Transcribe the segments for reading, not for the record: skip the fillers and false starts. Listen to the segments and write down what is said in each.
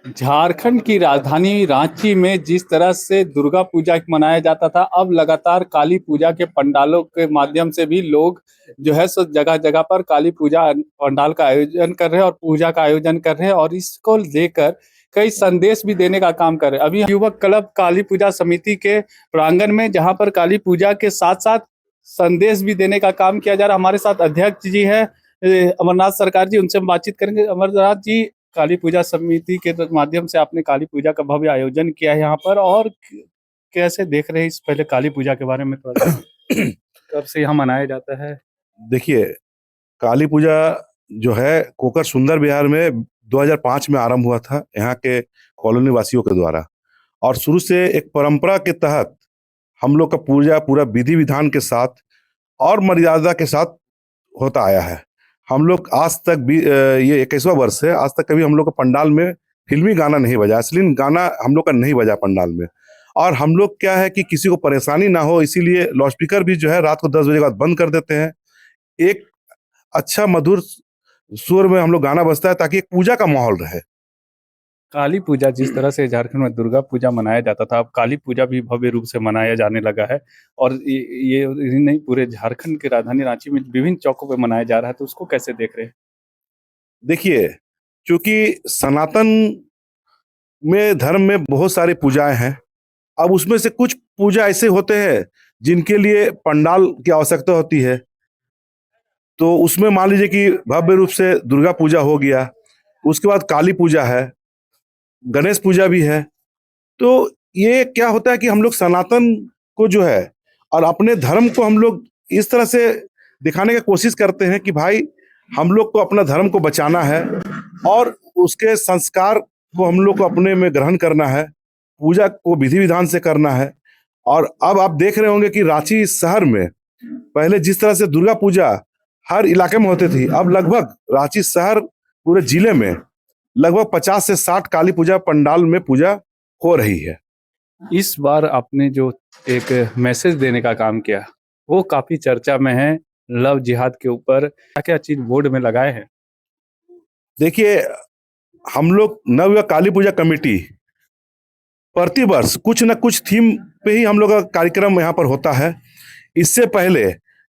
झारखंड की राजधानी रांची में जिस तरह से दुर्गा पूजा मनाया जाता था, अब लगातार काली पूजा के पंडालों के माध्यम से भी लोग जो है सो जगह जगह पर काली पूजा पंडाल का आयोजन कर रहे हैं और पूजा का आयोजन कर रहे हैं और इसको लेकर कई संदेश भी देने का काम कर रहे हैं। अभी युवक क्लब काली पूजा समिति के प्रांगण में, जहां पर काली पूजा के साथ साथ संदेश भी देने का काम किया जा रहा है। हमारे साथ अध्यक्ष जी है अमरनाथ सरकार जी, उनसे हम बातचीत करेंगे। अमरनाथ जी, काली पूजा समिति के माध्यम से आपने काली पूजा का भव्य आयोजन किया है यहाँ पर, और कैसे देख रहे हैं इस पहले काली पूजा के बारे में थोड़ा सा? कब से यहाँ मनाया जाता है? देखिए, काली पूजा जो है कोकर सुंदर विहार में 2005 में आरंभ हुआ था यहाँ के कॉलोनी वासियों के द्वारा, और शुरू से एक परंपरा के तहत हम लोग का पूजा पूरा विधि विधान के साथ और मर्यादा के साथ होता आया है। हम लोग आज तक भी ये 21वां वर्ष है, आज तक कभी हम लोग का पंडाल में फिल्मी गाना नहीं बजा, अश्लील गाना हम लोग का नहीं बजा पंडाल में। और हम लोग क्या है कि किसी को परेशानी ना हो, इसीलिए लाउड स्पीकर भी जो है रात को 10 बजे के बाद बंद कर देते हैं। एक अच्छा मधुर सुर में हम लोग गाना बजता है ताकि एक पूजा का माहौल रहे। काली पूजा जिस तरह से झारखंड में दुर्गा पूजा मनाया जाता था, अब काली पूजा भी भव्य रूप से मनाया जाने लगा है। और ये नहीं, पूरे झारखंड की राजधानी रांची में विभिन्न चौकों पे मनाया जा रहा है, तो उसको कैसे देख रहे हैं? देखिए, चूंकि सनातन में धर्म में बहुत सारी पूजाएं हैं, अब उसमें से कुछ पूजा ऐसे होते हैं जिनके लिए पंडाल की आवश्यकता होती है। तो उसमें मान लीजिए कि भव्य रूप से दुर्गा पूजा हो गया, उसके बाद काली पूजा है, गणेश पूजा भी है। तो ये क्या होता है कि हम लोग सनातन को जो है और अपने धर्म को हम लोग इस तरह से दिखाने की कोशिश करते हैं कि भाई हम लोग को अपना धर्म को बचाना है और उसके संस्कार को हम लोग को अपने में ग्रहण करना है, पूजा को विधि विधान से करना है। और अब आप देख रहे होंगे कि रांची शहर में पहले जिस तरह से दुर्गा पूजा हर इलाके में होती थी, अब लगभग रांची शहर पूरे जिले में लगभग 50 से 60 काली पूजा पंडाल में पूजा हो रही है। इस बार आपने जो एक मैसेज देने का काम किया, वो काफी चर्चा में है। लव जिहाद के ऊपर क्या क्या चीज बोर्ड में लगाए हैं? देखिए, हम लोग नव काली पूजा कमेटी प्रतिवर्ष कुछ न कुछ थीम पे ही हम लोग का कार्यक्रम यहाँ पर होता है। इससे पहले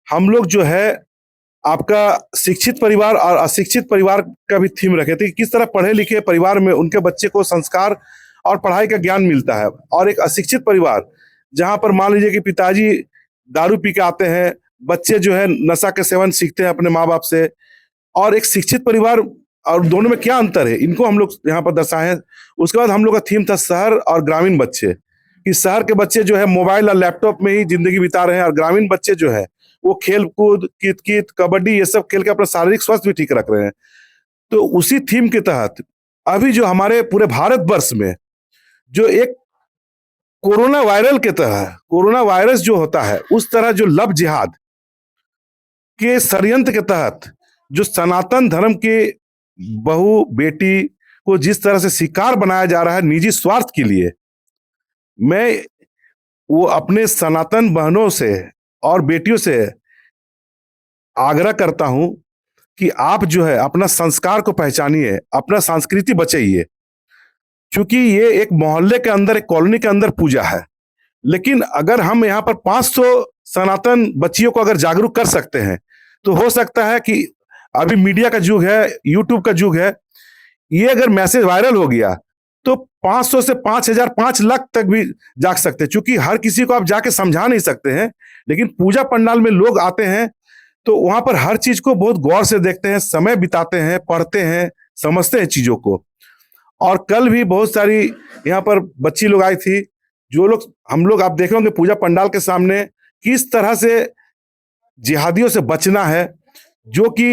हम लोग जो है आपका शिक्षित परिवार और अशिक्षित परिवार का भी थीम रखे थे कि किस तरह पढ़े लिखे परिवार में उनके बच्चे को संस्कार और पढ़ाई का ज्ञान मिलता है, और एक अशिक्षित परिवार जहां पर मान लीजिए कि पिताजी दारू पी के आते हैं, बच्चे जो है नशा के सेवन सीखते हैं अपने माँ बाप से, और एक शिक्षित परिवार, और दोनों में क्या अंतर है इनको हम लोग यहाँ पर दर्शाए हैं। उसके बाद हम लोग का थीम था शहर और ग्रामीण बच्चे, कि शहर के बच्चे जो है मोबाइल और लैपटॉप में ही जिंदगी बिता रहे हैं, और ग्रामीण बच्चे जो है वो खेल कूद, कित कबड्डी ये सब खेल के अपना शारीरिक स्वास्थ्य भी ठीक रख रहे हैं। तो उसी थीम के तहत अभी जो हमारे पूरे भारतवर्ष में जो एक कोरोना वायरल के तरह कोरोना वायरस जो होता है, उस तरह जो लव जिहाद के षड्यंत्र के तहत जो सनातन धर्म के बहू बेटी को जिस तरह से शिकार बनाया जा रहा है निजी स्वार्थ के लिए, मैं वो अपने सनातन बहनों से और बेटियों से आग्रह करता हूं कि आप जो है अपना संस्कार को पहचानिए, अपना संस्कृति बचाइए। क्योंकि ये एक मोहल्ले के अंदर, एक कॉलोनी के अंदर पूजा है, लेकिन अगर हम यहाँ पर 500 सनातन बच्चियों को अगर जागरूक कर सकते हैं, तो हो सकता है कि अभी मीडिया का युग है, यूट्यूब का युग है, ये अगर मैसेज वायरल हो गया तो 500 से 5000 5 लाख तक भी जाग सकते हैं। क्योंकि हर किसी को आप जाके समझा नहीं सकते हैं, लेकिन पूजा पंडाल में लोग आते हैं तो वहां पर हर चीज को बहुत गौर से देखते हैं, समय बिताते हैं, पढ़ते हैं, समझते हैं चीजों को। और कल भी बहुत सारी यहाँ पर बच्ची लोग आई थी, जो लोग हम लोग आप देखे होंगे पूजा पंडाल के सामने किस तरह से जिहादियों से बचना है, जो कि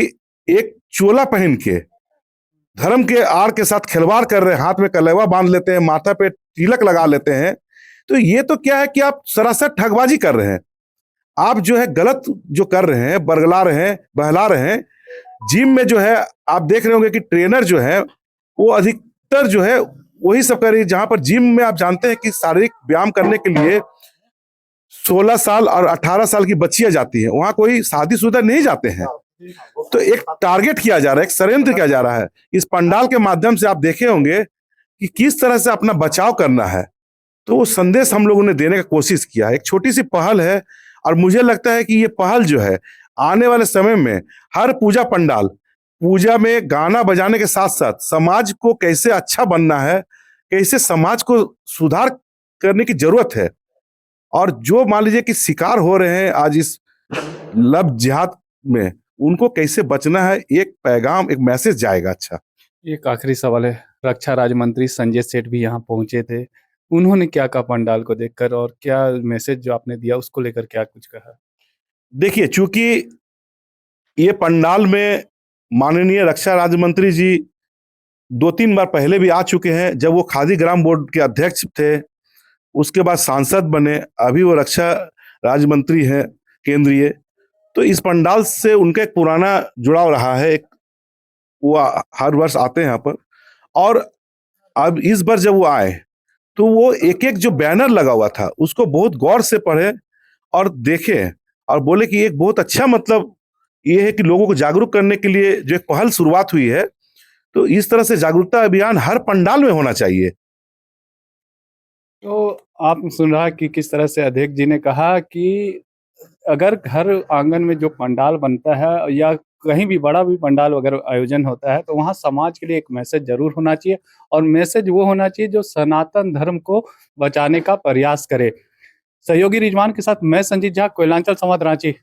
एक चोला पहन के धर्म के आड़ के साथ खिलवाड़ कर रहे हैं, हाथ में कलेवा बांध लेते हैं, माथा पे तिलक लगा लेते हैं। तो ये तो क्या है कि आप सरासर ठगबाजी कर रहे हैं, आप जो है गलत जो कर रहे हैं, बरगला रहे हैं, बहला रहे हैं। जिम में जो है आप देख रहे होंगे कि ट्रेनर जो है वो अधिकतर जो है वही सब कर रही है, जहां पर जिम में आप जानते हैं कि शारीरिक व्यायाम करने के लिए 16 साल और 18 साल की बच्चियां जाती हैं, वहां कोई शादीशुदा नहीं जाते हैं। तो एक टारगेट किया जा रहा है, एक षड्यंत्र किया जा रहा है। इस पंडाल के माध्यम से आप देखे होंगे कि किस तरह से अपना बचाव करना है, तो वो संदेश हम लोगों ने देने का कोशिश किया है। एक छोटी सी पहल है और मुझे लगता है कि ये पहल जो है आने वाले समय में हर पूजा पंडाल, पूजा में गाना बजाने के साथ साथ समाज को कैसे अच्छा बनना है, कैसे समाज को सुधार करने की जरूरत है, और जो मान लीजिए कि शिकार हो रहे हैं आज इस लव जिहाद में, उनको कैसे बचना है, एक पैगाम, एक मैसेज जाएगा। अच्छा, एक आखिरी सवाल है, रक्षा राज्य मंत्री संजय सेठ भी यहाँ पहुंचे थे, उन्होंने क्या कहा पंडाल को देखकर और क्या मैसेज जो आपने दिया उसको लेकर क्या कुछ कहा? देखिए, चूंकि ये पंडाल में माननीय रक्षा राज्य मंत्री जी 2-3 बार पहले भी आ चुके हैं, जब वो खादी ग्राम बोर्ड के अध्यक्ष थे, उसके बाद सांसद बने, अभी वो रक्षा राज्य मंत्री हैं केंद्रीय। तो इस पंडाल से उनका एक पुराना जुड़ाव रहा है, एक वो हर वर्ष आते हैं यहाँ पर। और अब इस बार जब वो आए, तो वो एक-एक जो बैनर लगा हुआ था, उसको बहुत गौर से पढ़े और देखे और बोले कि एक बहुत अच्छा, मतलब ये है कि लोगों को जागरूक करने के लिए जो एक पहल शुरुआत हुई है, तो इस तरह से जागरूकता अभियान हर पंडाल में होना चाहिए। तो आप सुन रहा कि किस तरह से अध्यक्ष जी ने कहा कि अगर घर आंगन में जो पंडाल बनता है या कहीं भी बड़ा भी पंडाल अगर आयोजन होता है तो वहाँ समाज के लिए एक मैसेज जरूर होना चाहिए और मैसेज वो होना चाहिए जो सनातन धर्म को बचाने का प्रयास करे। सहयोगी रिजवान के साथ मैं संजीत झा, कोयलांचल संवाद, रांची।